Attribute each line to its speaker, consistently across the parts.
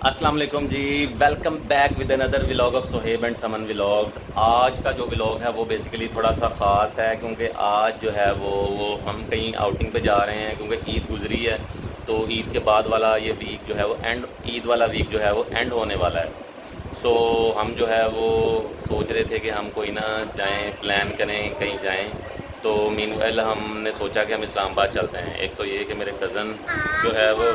Speaker 1: अस्सलाम वालेकुम जी। Welcome back with another vlog of Soheb and Saman vlogs. आज का जो व्लॉग है वो बेसिकली थोड़ा सा ख़ास है क्योंकि आज जो है वो हम कहीं आउटिंग पे जा रहे हैं क्योंकि ईद गुजरी है। तो ईद के बाद वाला ये वीक जो है वो एंड ईद वाला वीक जो है वो एंड होने वाला है। सो हम जो है वो सोच रहे थे कि हम कोई ना जाएं, प्लान करें कहीं जाएं। तो मीनवाइल हमने सोचा कि हम इस्लामाबाद चलते हैं। एक तो ये कि मेरे कज़न जो है वो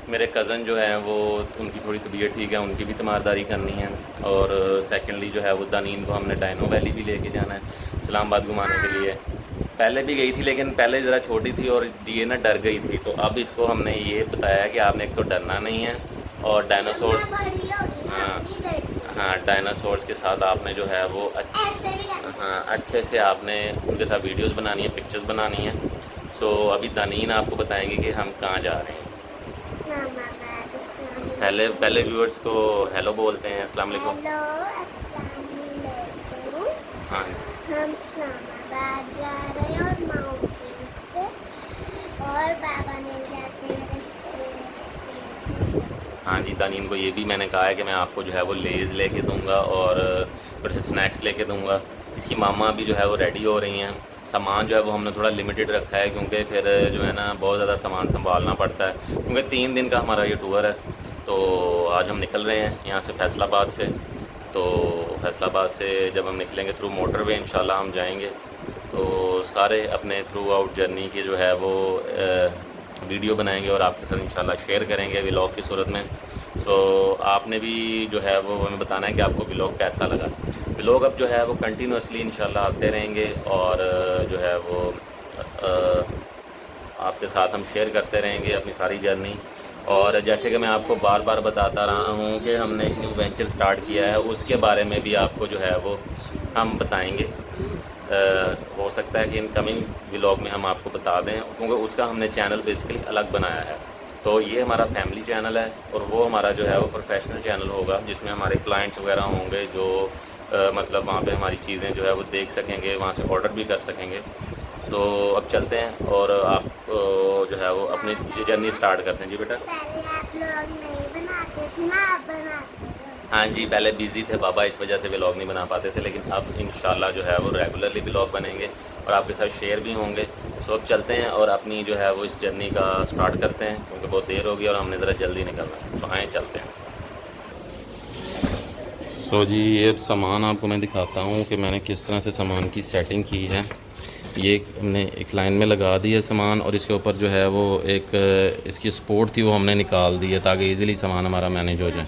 Speaker 1: मेरे कज़न जो है वो उनकी थोड़ी तबीयत ठीक है, उनकी भी तीमारदारी करनी है। और सेकेंडली जो है वो दानीन को हमने डायनो वैली भी लेके जाना है इस्लामाबाद घुमाने के लिए। पहले भी गई थी लेकिन पहले ज़रा छोटी थी और ये ना डर गई थी। तो अब इसको हमने ये बताया कि आपने एक तो डरना नहीं है और डायनासोर, हाँ हाँ, डायनासोर्स के साथ आपने जो है वो हाँ अच्छे से आपने उनके साथ वीडियोस बनानी है, पिक्चर्स बनानी है। सो अभी दानीन आपको बताएंगे कि हम कहाँ जा रहे हैं। पहले पहले व्यूअर्स को हेलो बोलते हैं, अस्सलाम वालेकुम।
Speaker 2: हेलो, अस्सलाम वालेकुम।
Speaker 1: हाँ
Speaker 2: हम इस्लामाबाद जा रहे हैं और माउंटेन्स पे, और बाबा ने जाते हैं रास्ते में मुझे चीज़ लेके।
Speaker 1: हाँ जी, दानीन को ये भी मैंने कहा है कि मैं आपको जो है वो लेज़ लेके दूंगा और थोड़े स्नैक्स लेके दूंगा। इसकी मामा भी जो है वो रेडी हो रही हैं। सामान जो है वो हमने थोड़ा लिमिटेड रखा है क्योंकि फिर जो है ना बहुत ज़्यादा सामान संभालना पड़ता है क्योंकि 3 दिन का हमारा ये टूर है। तो आज हम निकल रहे हैं यहाँ से फैसलाबाद से। तो फैसलाबाद से जब हम निकलेंगे थ्रू मोटरवे इंशाल्लाह हम जाएंगे। तो सारे अपने थ्रू आउट जर्नी की जो है वो वीडियो बनाएंगे और आपके साथ इंशाल्लाह शेयर करेंगे व्लॉग की सूरत में। सो आपने भी जो है वो हमें बताना है कि आपको व्लॉग कैसा लगा। व्लॉग अब जो है वो कंटिन्यूसली इंशाल्लाह आते रहेंगे और जो है वो आपके साथ हम शेयर करते रहेंगे अपनी सारी जर्नी। और जैसे कि मैं आपको बार बार बताता रहा हूँ कि हमने एक न्यू वेंचर स्टार्ट किया है, उसके बारे में भी आपको जो है वो हम बताएंगे। हो सकता है कि इनकमिंग व्लॉग में हम आपको बता दें क्योंकि उसका हमने चैनल बेसिकली अलग बनाया है। तो ये हमारा फैमिली चैनल है और वो हमारा जो है वो प्रोफेशनल चैनल होगा जिसमें हमारे क्लाइंट्स वगैरह होंगे जो मतलब वहाँ पे हमारी चीज़ें जो है वो देख सकेंगे, वहाँ से ऑर्डर भी कर सकेंगे। तो अब चलते हैं और आप जो है वो अपनी जर्नी स्टार्ट करते हैं। जी बेटा।
Speaker 2: पहले आप लोग नहीं बनाते थे ना, आप बनाते हो।
Speaker 1: हाँ जी, पहले बिज़ी थे पापा, इस वजह से व्लॉग नहीं बना पाते थे, लेकिन अब इंशाल्लाह जो है वो रेगुलरली व्लॉग बनेंगे और आपके साथ शेयर भी होंगे। सो अब चलते हैं और अपनी जो है वो इस जर्नी का स्टार्ट करते हैं क्योंकि बहुत देर हो गई और हमने ज़रा जल्दी निकलना है। तो आए चलते हैं। सो जी, ये सामान आपको मैं दिखाता हूँ कि मैंने किस तरह से सामान की सेटिंग की है। ये हमने एक लाइन में लगा दी है सामान और इसके ऊपर जो है वो एक इसकी सपोर्ट थी वो हमने निकाल दी है ताकि इजीली सामान हमारा मैनेज हो जाए।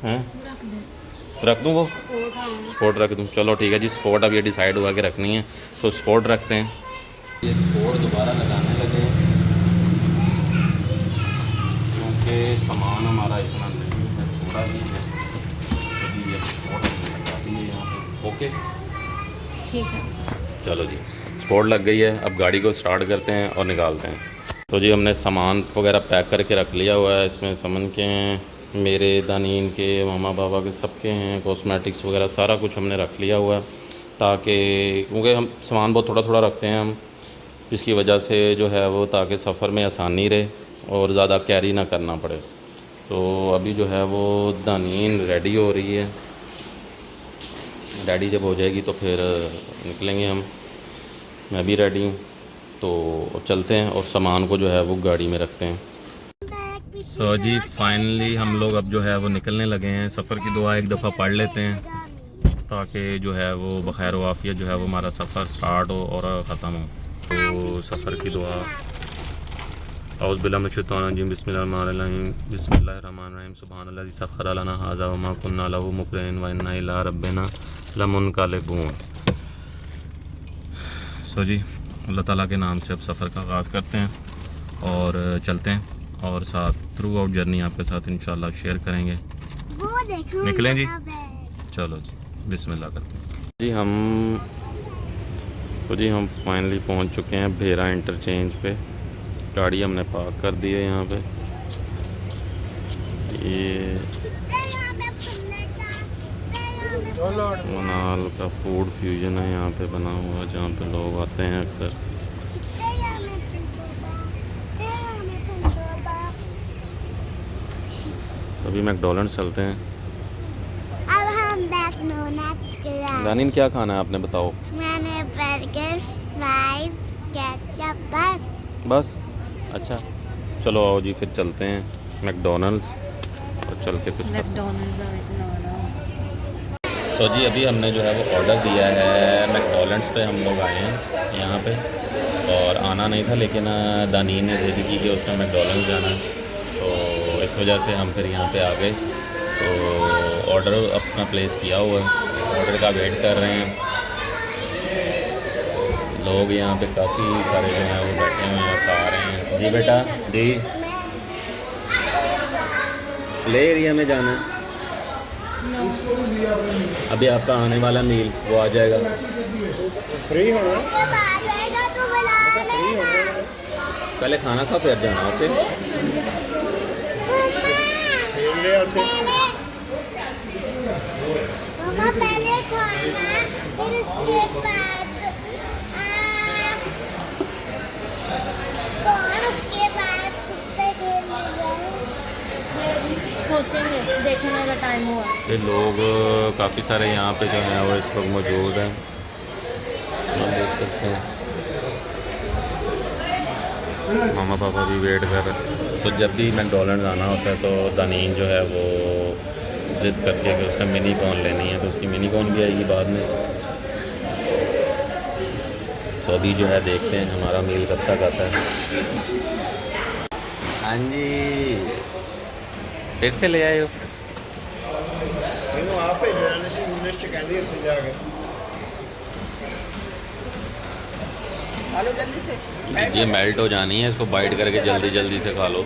Speaker 1: हैं रख दूँ वो सपोर्ट रख दूँ? चलो ठीक है जी, सपोर्ट अब ये डिसाइड हुआ कि रखनी है तो सपोर्ट रखते हैं। ये सपोर्ट दोबारा लगाने लगे क्योंकि सामान हमारा इतना नहीं है, थोड़ा ही है। तो जी ये सपोर्ट हमने लगा दी है यहाँ पे। ओके
Speaker 2: ठीक है,
Speaker 1: चलो जी, स्पोर्ट लग गई है। अब गाड़ी को स्टार्ट करते हैं और निकालते हैं। तो जी हमने सामान वगैरह पैक करके रख लिया हुआ है। इसमें समन के हैं, मेरे दानीन के, मामा बाबा के, सबके हैं। कॉस्मेटिक्स वगैरह सारा कुछ हमने रख लिया हुआ है ताकि क्योंकि हम सामान बहुत थोड़ा थोड़ा रखते हैं हम, जिसकी वजह से जो है वो ताकि सफ़र में आसानी रहे और ज़्यादा कैरी ना करना पड़े। तो अभी जो है वो दानीन रेडी हो रही है। रेडी जब हो जाएगी तो फिर निकलेंगे हम। मैं भी रेडी हूँ तो चलते हैं और सामान को जो है वो गाड़ी में रखते हैं। सो जी फाइनली हम लोग अब जो है वो निकलने लगे हैं। सफ़र की दुआ एक दफ़ा पढ़ लेते हैं ताकि जो है वो बखैर वाफियत जो है वो हमारा सफ़र स्टार्ट हो और ख़त्म हो। तो सफ़र की दुआ औज़ बिल्लाहि मिनश शैतानिर रजीम बिस्मिल्लाहिर्रहमानिर्रहीम सुब्हानल्लाज़ी सख़्ख़र लना हाज़ा व मा कुन्ना लहू मुक़रिनीन व इन्ना इला रब्बिना लमुनक़लिबून। सो जी अल्लाह ताला के नाम से अब सफ़र का आगाज़ करते हैं और चलते हैं और साथ थ्रू आउट जर्नी आपके साथ इंशाल्लाह शेयर करेंगे। निकलें जी, चलो जी बिस्मिल्लाह करते हैं जी। हम फाइनली पहुंच चुके हैं भेरा इंटरचेंज पे। गाड़ी हमने पार्क कर दी है यहाँ पे। ये मनाल का फूड फ्यूजन है यहाँ पे बना हुआ जहाँ पे लोग आते हैं अक्सर। अभी मैकडॉनल्ड्स चलते हैं।
Speaker 2: अब हम मैकडॉनल्ड्स के लिए।
Speaker 1: दानिन क्या खाना है आपने बताओ?
Speaker 2: मैंने बर्गर, फ्राइज, केचप, बस।
Speaker 1: अच्छा चलो आओ जी फिर चलते हैं मैकडॉनल्ड्स और चल के कुछ सो जी अभी हमने जो है वो ऑर्डर दिया है मैकडॉनल्ड्स पे। हम लोग आए हैं यहाँ पे और आना नहीं था, लेकिन दानीन ने ज़िद की कि उसने मैकडॉनल्ड्स जाना है, तो इस वजह से हम फिर यहाँ पे आ गए। तो ऑर्डर अपना प्लेस किया हुआ है, ऑर्डर का वेट कर रहे हैं। लोग यहाँ पे काफ़ी सारे जो हैं वो बैठे हुए हैं, खा रहे हैं। जी बेटा जी, प्ले एरिया में जाना है। अभी आपका आने वाला मील वो आ जाएगा,
Speaker 3: फ्री होना।
Speaker 2: जब आ जाएगा तो बुला लेना।
Speaker 1: पहले खाना खा फिर जाना। ओके
Speaker 2: मम्मा पहले खाना, फिर उसके बाद कौन, उसके बाद उस पे खेल
Speaker 4: सोचेंगे, देखने का टाइम हुआ।
Speaker 1: ये लोग काफ़ी सारे यहाँ पे जो हैं वो इस वक्त मौजूद हैं, आप देख सकते हैं। मामा पापा भी वेट कर रहे हैं। सो जब भी मैकडॉनल्ड्स आना होता है तो दानीन जो है वो जिद करती है कि उसका मिनी कॉर्न लेनी है, तो उसकी मिनी कॉर्न भी आएगी बाद में। सो अभी जो है देखते हैं हमारा मील कब तक आता है। हाँ जी फिर से ले आए हो?
Speaker 3: ਇਹਨੂੰ ਆਪ ਭੇਜਣਾ ਨਹੀਂ ਸੀ, ਇੰਗਲਿਸ਼ ਚ ਕਹਿੰਦੀ ਉੱਥੇ ਜਾ ਕੇ।
Speaker 1: ये मेल्ट हो जानी है, इसको बाइट करके जल्दी जल्दी से खा लो।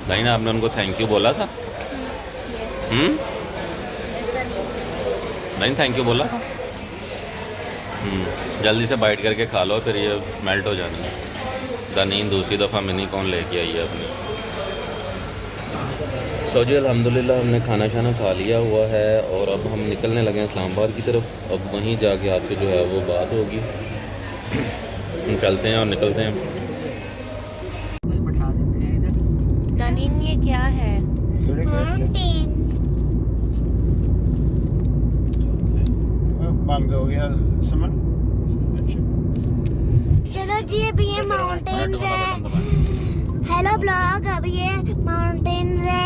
Speaker 1: नहीं ना आपने उनको थैंक यू बोला था? नहीं थैंक यू बोला था? जल्दी से बाइट करके खा लो, फिर ये मेल्ट हो जानी है। दानीन दूसरी दफ़ा मिनी कॉर्न लेके आई है अपनी। सो जी अल्हम्दुलिल्लाह हमने खाना शाना खा लिया हुआ है और अब हम निकलने लगे हैं इस्लामाबाद की तरफ। अब वहीं जाके आपसे जो है वो बात होगी। निकलते हैं और निकलते हैं।
Speaker 4: दानीन ये क्या है?
Speaker 3: बंद हो गया समन। अच्छा
Speaker 2: चलो जी अभी ये माउंटेन्स है। हेलो ब्लॉग, अभी ये माउंटेन्स है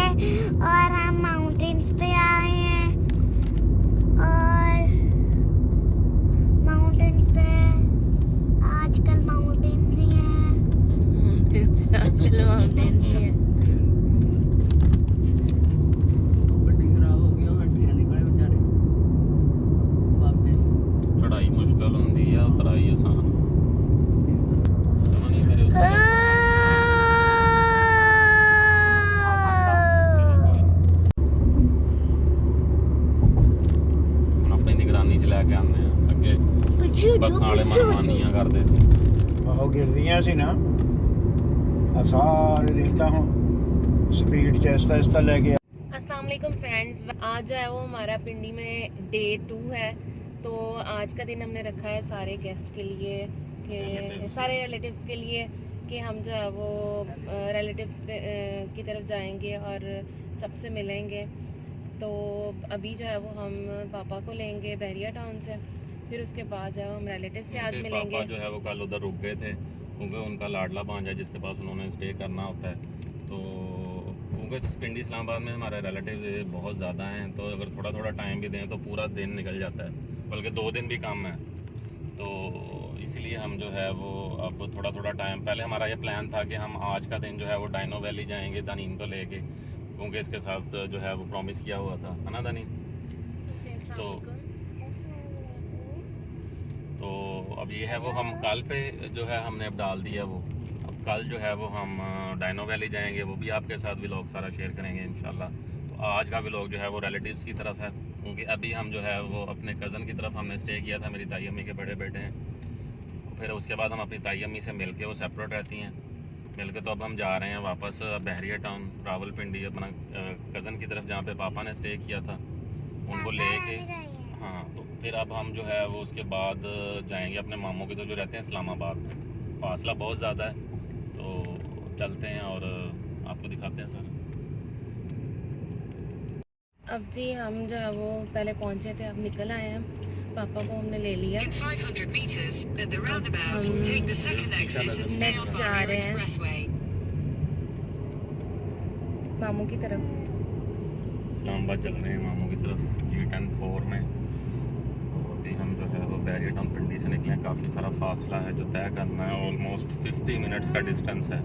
Speaker 2: और हम माउंटेन्स पे आए हैं और माउंटेन्स पे आजकल माउंटेन्स ही हैं।
Speaker 4: आजकल माउंटेन ही है।
Speaker 1: चढ़ाई मुश्किल होंगी है, उतराई आसान। अपनी निगरानी च लैके आने अगे बस वाले मनमानियां करते सी।
Speaker 3: ਆਹੋ ਗਿਰਦੀਆਂ ਸੀ ਨਾ ਆ ਸਾਰੇ ਦੇਖਦਾ ਹੁਣ स्पीड च आहिस्ता आहिस्ता लेके।
Speaker 4: अस्सलाम वालेकुम फ्रेंड्स, आज जो है वो हमारा पिंडी में डे 2 है। तो आज का दिन हमने रखा है सारे गेस्ट के लिए, कि सारे रिलेटिव्स के लिए कि हम जो है वो रिलेटिव्स की तरफ जाएंगे और सबसे मिलेंगे। तो अभी जो है वो हम पापा को लेंगे बहरिया टाउन से, फिर उसके बाद जो है हम रिलेटिव से आज मिलेंगे।
Speaker 1: पापा जो है वो कल उधर रुक गए थे क्योंकि उनका लाडला भांजा जिसके पास उन्होंने स्टे करना होता है। तो क्योंकि पिंडी इस्लामाबाद में हमारे रिलेटिव बहुत ज़्यादा हैं, तो अगर थोड़ा थोड़ा टाइम भी दें तो पूरा दिन निकल जाता है, बल्कि 2 दिन भी कम है। तो इसीलिए हम जो है वो अब थोड़ा थोड़ा टाइम, पहले हमारा ये प्लान था कि हम आज का दिन जो है वो डाइनो वैली जाएंगे दानीन को लेके, क्योंकि इसके साथ जो है वो प्रॉमिस किया हुआ था, है ना दानीन? तो अब ये है वो हम कल पे जो है हमने अब डाल दिया वो। अब कल जो है वो हम डाइनो वैली जाएंगे, वो भी आपके साथ व्लॉग सारा शेयर करेंगे इंशाल्लाह। तो आज का व्लॉग जो है वो रिलेटिव्स की तरफ है, क्योंकि अभी हम जो है वो अपने कज़न की तरफ हमने स्टे किया था। मेरी ताई अम्मी के बड़े बेटे हैं, फिर उसके बाद हम अपनी ताई अम्मी से मिल के, वो सेपरेट रहती हैं, मिल के तो अब हम जा रहे हैं वापस बहरिया टाउन रावलपिंडी, अपना कज़न की तरफ जहाँ पे पापा ने स्टे किया था उनको लेके। हाँ तो फिर अब हम जो है वो उसके बाद जाएंगे अपने मामों के, तो जो रहते हैं इस्लामाबाद। फासला बहुत ज़्यादा है, तो चलते हैं और आपको दिखाते हैं सारा।
Speaker 4: अब जी हम जो है वो पहले पहुंचे थे, अब निकल आए हैं। पापा को हमने ले लिया।
Speaker 5: In 500 meters at the roundabout, take the second exit and stay on
Speaker 4: Next जा
Speaker 5: Barrier
Speaker 4: रहे हैं।
Speaker 5: Expressway.
Speaker 4: मामू की तरफ।
Speaker 1: इस्लामाबाद चल रहे हैं मामू की तरफ G10-4 में। और अभी हम जो है वो बैरियर टाउन पिंडी से निकले हैं। काफ़ी सारा फासला है जो तय करना है, ऑलमोस्ट 50 मिनट्स का डिस्टेंस है,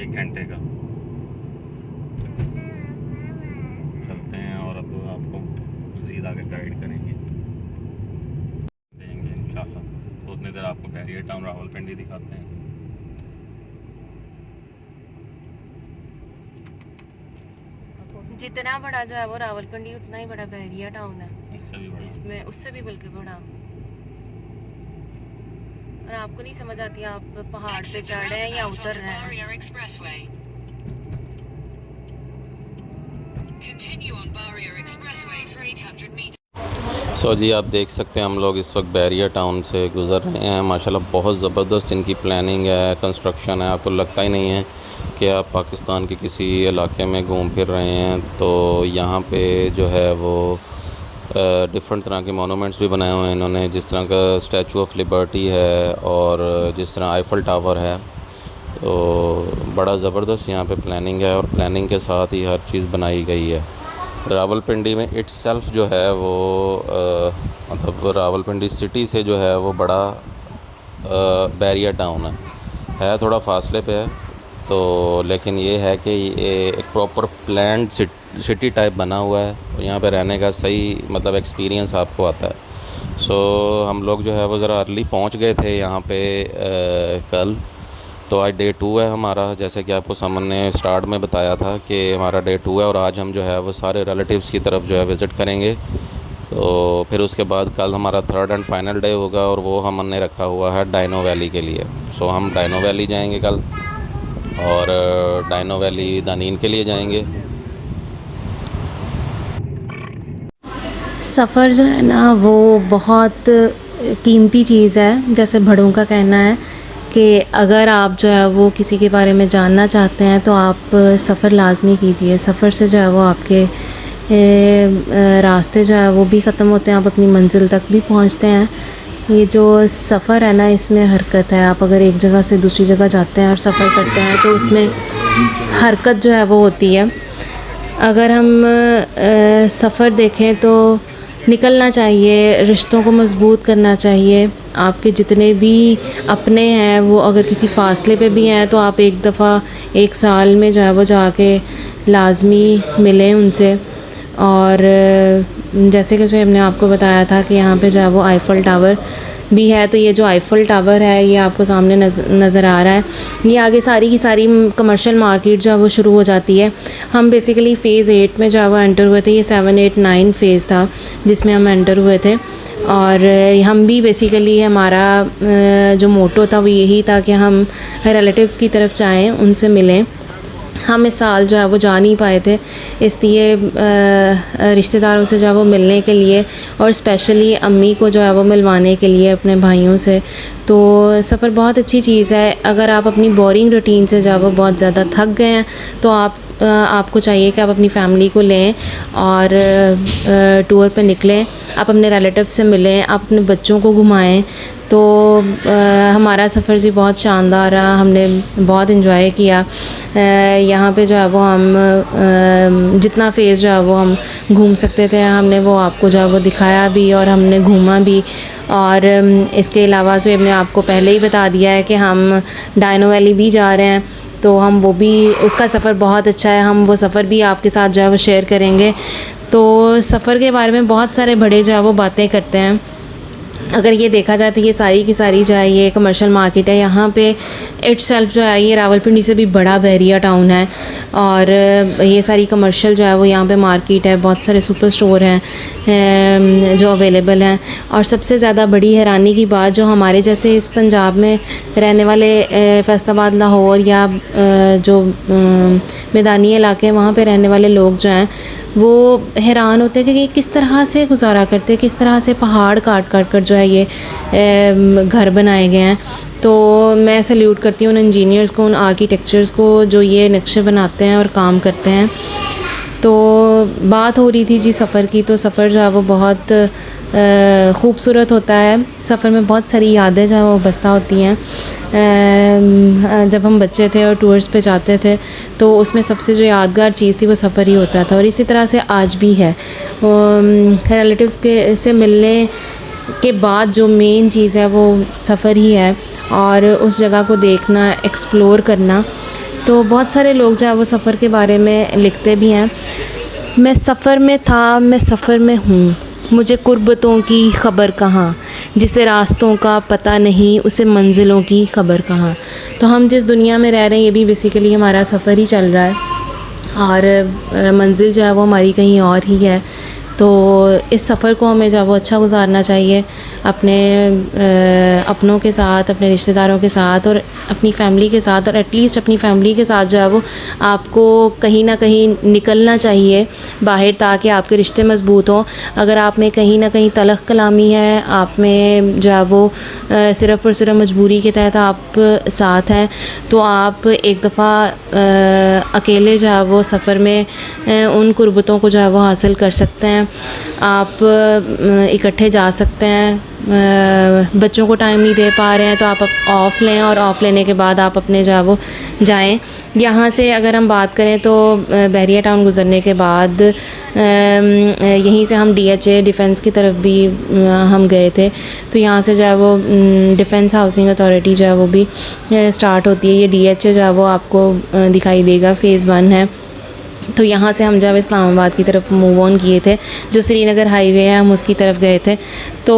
Speaker 1: 1 घंटे का। चलते हैं और अब आपको मज़ीद आगे गाइड करेंगे, देंगे इंशाल्लाह। तो उतनी देर आपको बैरियर टाउन रावलपिंडी दिखाते हैं।
Speaker 4: जितना बड़ा जो है वो रावलपिंडी उतना ही बड़ा बहरिया टाउन है,
Speaker 1: इससे भी बड़ा।
Speaker 4: इसमें उससे भी बल्कि बड़ा। और आपको नहीं समझ आती आप पहाड़ से
Speaker 5: Exit the
Speaker 4: चढ़ रहे हैं या
Speaker 5: roundabout
Speaker 4: उतर
Speaker 5: onto
Speaker 4: रहे हैं।
Speaker 5: Barrier Expressway. Continue on Barrier Expressway for 800 meters.
Speaker 1: सो जी आप देख सकते हैं हम लोग इस वक्त बैरियर टाउन से गुज़र रहे हैं। माशाल्लाह बहुत ज़बरदस्त इनकी प्लानिंग है, कंस्ट्रक्शन है। आपको लगता ही नहीं है कि आप पाकिस्तान के किसी इलाके में घूम फिर रहे हैं। तो यहाँ पे जो है वो डिफरेंट तरह के मोनूमेंट्स भी बनाए हुए हैं इन्होंने, जिस तरह का स्टैचू ऑफ लिबर्टी है और जिस तरह आईफल टावर है। तो बड़ा ज़बरदस्त यहाँ पे प्लानिंग है और प्लानिंग के साथ ही हर चीज़ बनाई गई है। रावलपिंडी में इट्सेल्फ जो है वो मतलब रावलपिंडी सिटी से जो है वो बड़ा बैरियर टाउन है थोड़ा फासले पे है। तो लेकिन ये है कि ये एक प्रॉपर प्लान्ड सिटी टाइप बना हुआ है, यहाँ पे रहने का सही मतलब एक्सपीरियंस आपको आता है। सो हम लोग जो है वो ज़रा अर्ली पहुँच गए थे यहाँ पे कल। तो आज डे 2 है हमारा, जैसे कि आपको समन ने स्टार्ट में बताया था कि हमारा डे 2 है। और आज हम जो है वो सारे रिलेटिव्स की तरफ जो है विज़िट करेंगे। तो फिर उसके बाद कल हमारा 3rd एंड फाइनल डे होगा और वो हमने रखा हुआ है डाइनो वैली के लिए। सो हम डाइनो वैली जाएंगे कल और डाइनो वैली दानीन के लिए जाएंगे।
Speaker 6: सफ़र जो है ना वो बहुत कीमती चीज़ है। जैसे बड़ों का कहना है कि अगर आप जो है वो किसी के बारे में जानना चाहते हैं तो आप सफ़र लाजमी कीजिए। सफ़र से जो है वो आपके रास्ते जो है वो भी ख़त्म होते हैं, आप अपनी मंजिल तक भी पहुंचते हैं। ये जो सफ़र है ना इसमें हरकत है। आप अगर एक जगह से दूसरी जगह जाते हैं और सफ़र करते हैं तो उसमें हरकत जो है वो होती है। अगर हम सफ़र देखें तो निकलना चाहिए, रिश्तों को मज़बूत करना चाहिए। आपके जितने भी अपने हैं वो अगर किसी फासले पे भी हैं तो आप एक दफ़ा 1 साल में जो है वो जाके लाजमी मिलें उनसे। और जैसे कि जो हमने आपको बताया था कि यहाँ पे जो है वो आईफल टावर भी है। तो ये जो आईफल टावर है ये आपको सामने नज़र आ रहा है। ये आगे सारी की सारी कमर्शियल मार्केट जो है वो शुरू हो जाती है। हम बेसिकली फ़ेज़ 8 में जो है वो एंटर हुए थे। ये 7, 8, 9 फ़ेज़ था जिसमें हम एंटर हुए थे। और हम भी बेसिकली हमारा जो मोटो था वो यही था कि हम रिलेटिव्स की तरफ जाएँ, उनसे मिलें। हम इस साल जो है वो जा नहीं पाए थे, इसलिए रिश्तेदारों से जो है वो मिलने के लिए और स्पेशली अम्मी को जो है वो मिलवाने के लिए अपने भाइयों से। तो सफ़र बहुत अच्छी चीज़ है। अगर आप अपनी बोरिंग रूटीन से जो है वो बहुत ज़्यादा थक गए हैं तो आपको चाहिए कि आप अपनी फैमिली को लें और टूर पे निकलें, आप अपने रिलेटिव से मिलें, आप अपने बच्चों को घुमाएं। तो हमारा सफ़र जी बहुत शानदार रहा, हमने बहुत इन्जॉय किया। यहाँ पे जो है वो हम जितना फ़ेज़ जो है वो हम घूम सकते थे हमने वो आपको जो है वो दिखाया भी और हमने घूमा भी। और इसके अलावा जो हमने आपको पहले ही बता दिया है कि हम डाइनो वैली भी जा रहे हैं, तो हम वो भी, उसका सफ़र बहुत अच्छा है, हम वो सफ़र भी आपके साथ जो है वो शेयर करेंगे। तो सफ़र के बारे में बहुत सारे बड़े जो है वो बातें करते हैं। अगर ये देखा जाए तो ये सारी की सारी जो है ये कमर्शियल मार्केट है। यहाँ पे इटसेल्फ जो है ये रावलपिंडी से भी बड़ा बहरिया टाउन है और ये सारी कमर्शियल जो है वो यहाँ पे मार्केट है। बहुत सारे सुपर स्टोर हैं जो अवेलेबल हैं। और सबसे ज़्यादा बड़ी हैरानी की बात, जो हमारे जैसे इस पंजाब में रहने वाले फैसलाबाद, लाहौर या जो मैदानी इलाके हैं वहाँ पे रहने वाले लोग जो हैं वो हैरान होते हैं कि ये किस तरह से गुजारा करते हैं, किस तरह से पहाड़ काट काट कर जो है ये घर बनाए गए हैं। तो मैं सल्यूट करती हूँ उन इंजीनियर्स को, उन आर्किटेक्चर्स को जो ये नक्शे बनाते हैं और काम करते हैं। तो बात हो रही थी जी सफ़र की, तो सफ़र जो है वो बहुत ख़ूबसूरत होता है। सफ़र में बहुत सारी यादें जो है वो बस्ता होती हैं। जब हम बच्चे थे और टूर्स पे जाते थे तो उसमें सबसे जो यादगार चीज़ थी वो सफ़र ही होता था, और इसी तरह से आज भी है। रिलेटिव्स के से मिलने के बाद जो मेन चीज़ है वो सफ़र ही है, और उस जगह को देखना, एक्सप्लोर करना। तो बहुत सारे लोग जो है वो सफ़र के बारे में लिखते भी हैं। मैं सफ़र में था, मैं सफ़र में हूँ, मुझे कुर्बतों की ख़बर कहाँ, जिसे रास्तों का पता नहीं उसे मंजिलों की ख़बर कहाँ। तो हम जिस दुनिया में रह रहे हैं ये भी बेसिकली हमारा सफ़र ही चल रहा है, और मंजिल जो है वो हमारी कहीं और ही है। तो इस सफ़र को हमें जो है वो अच्छा गुजारना चाहिए, अपने अपनों के साथ, अपने रिश्तेदारों के साथ और अपनी फ़ैमिली के साथ, और एटलीस्ट अपनी फ़ैमिली के साथ जो है वो आपको कहीं ना कहीं निकलना चाहिए बाहर, ताकि आपके रिश्ते मज़बूत हों। अगर आप में कहीं ना कहीं तलख़ कलामी है, आप में जो है वो सिर्फ़ और सिर्फ मजबूरी के तहत आप साथ हैं, तो आप एक दफ़ा अकेले जो है वो सफ़र में उन कुर्बतों को जो है वो हासिल कर सकते हैं। आप इकट्ठे जा सकते हैं। बच्चों को टाइम नहीं दे पा रहे हैं तो आप ऑफ़ लें, और ऑफ़ लेने के बाद आप अपने जो है वो जाएं। यहाँ से अगर हम बात करें तो बहरिया टाउन गुज़रने के बाद यहीं से हम DHA डिफ़ेंस की तरफ भी हम गए थे। तो यहाँ से जो है वो डिफ़ेंस हाउसिंग अथॉरिटी जो है वो भी स्टार्ट होती है। ये DHA जो है वो आपको दिखाई देगा, फ़ेज़ 1 है। तो यहाँ से हम जब इस्लामाबाद की तरफ मूव ऑन किए थे, जो श्रीनगर हाईवे है हम उसकी तरफ गए थे। तो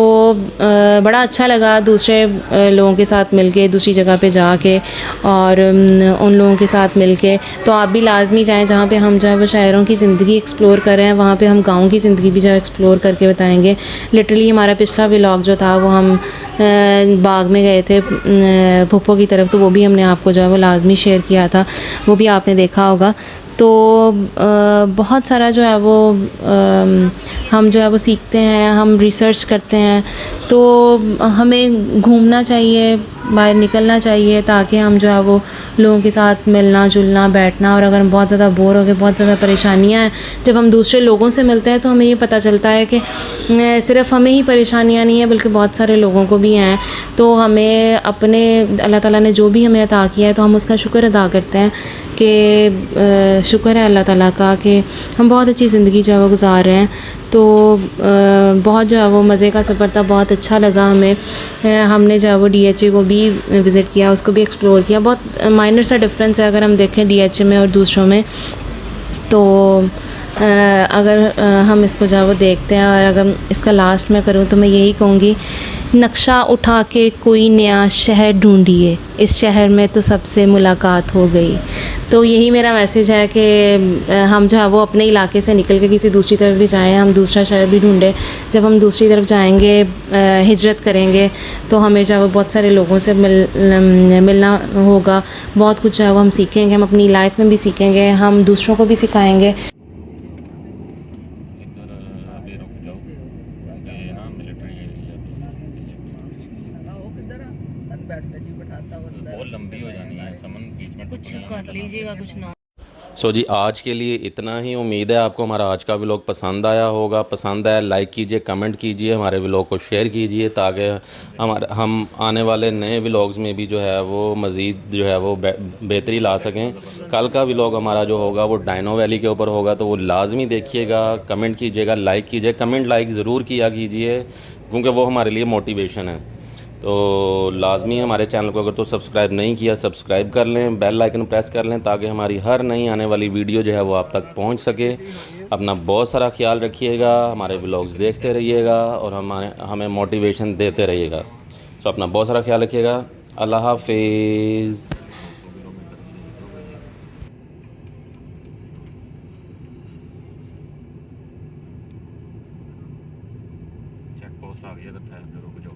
Speaker 6: बड़ा अच्छा लगा दूसरे लोगों के साथ मिलके, दूसरी जगह पे जाके और उन लोगों के साथ मिलके। तो आप भी लाजमी जाएं, जहाँ पे हम जो है वो शहरों की ज़िंदगी एक्सप्लोर कर रहे हैं, वहाँ पे हम गाँव की ज़िंदगी भी जो है एक्सप्लोर करके बताएँगे। लिटरली हमारा पिछला व्लॉग जो था वो हम बाग में गए थे भुप्पो की तरफ, तो वो भी हमने आपको जो है वो लाजमी शेयर किया था, वो भी आपने देखा होगा। तो बहुत सारा जो है वो हम जो है वो सीखते हैं, हम रिसर्च करते हैं। तो हमें घूमना चाहिए, बाहर निकलना चाहिए, ताकि हम जो है वो लोगों के साथ मिलना जुलना, बैठना। और अगर हम बहुत ज़्यादा बोर हो गए, बहुत ज़्यादा परेशानियां हैं, जब हम दूसरे लोगों से मिलते हैं तो हमें ये पता चलता है कि सिर्फ़ हमें ही परेशानियां नहीं है बल्कि बहुत सारे लोगों को भी हैं। तो हमें अपने अल्लाह ताला ने जो भी हमें अता किया है तो हम उसका शुक्र अदा करते हैं कि शुक्र है अल्लाह ताला का कि हम बहुत अच्छी ज़िंदगी जो है वो गुजार रहे हैं। तो बहुत जो है वो मज़े का सफ़र था, बहुत अच्छा लगा हमें। हमने जो है वो DHA को भी विज़िट किया, उसको भी एक्सप्लोर किया। बहुत माइनर सा डिफरेंस है अगर हम देखें DHA में और दूसरों में। तो अगर हम इसको जो है वो देखते हैं, और अगर इसका लास्ट में करूँ तो मैं यही कहूँगी, नक्शा उठा के कोई नया शहर ढूंढिए, इस शहर में तो सबसे मुलाकात हो गई। तो यही मेरा मैसेज है कि हम जो है वो अपने इलाके से निकल के किसी दूसरी तरफ भी जाएं, हम दूसरा शहर भी ढूंढें। जब हम दूसरी तरफ जाएंगे, हिजरत करेंगे, तो हमें जो है वो बहुत सारे लोगों से मिलना होगा, बहुत कुछ जो है वो हम सीखेंगे, हम अपनी लाइफ में भी सीखेंगे, हम दूसरों को भी सिखाएँगे।
Speaker 1: बहुत लंबी हो जानी है, समन बीच में
Speaker 4: कुछ कर लीजिएगा, कुछ ना।
Speaker 1: सो जी आज के लिए इतना ही। उम्मीद है आपको हमारा आज का व्लॉग पसंद आया होगा। पसंद आया लाइक कीजिए, कमेंट कीजिए, हमारे व्लॉग को शेयर कीजिए, ताकि हम आने वाले नए व्लॉग्स में भी जो है वो मज़ीद जो है वो बेहतरी ला सकें। कल का व्लॉग हमारा जो होगा वो डायनो वैली के ऊपर होगा, तो वो लाजमी देखिएगा, कमेंट कीजिएगा, लाइक कीजिए। कमेंट लाइक ज़रूर किया कीजिए क्योंकि वो हमारे लिए मोटिवेशन है। तो लाजमी हमारे चैनल को अगर तो सब्सक्राइब नहीं किया, सब्सक्राइब कर लें, बेल आइकन प्रेस कर लें, ताकि हमारी हर नई आने वाली वीडियो जो है वो आप तक पहुंच सके। अपना बहुत सारा ख्याल रखिएगा, हमारे व्लॉग्स देखते रहिएगा और हमें मोटिवेशन देते रहिएगा। तो अपना बहुत सारा ख्याल रखिएगा। अल्लाह हाफिज़। चेक पोस्ट आ गई है, रुक जाओ।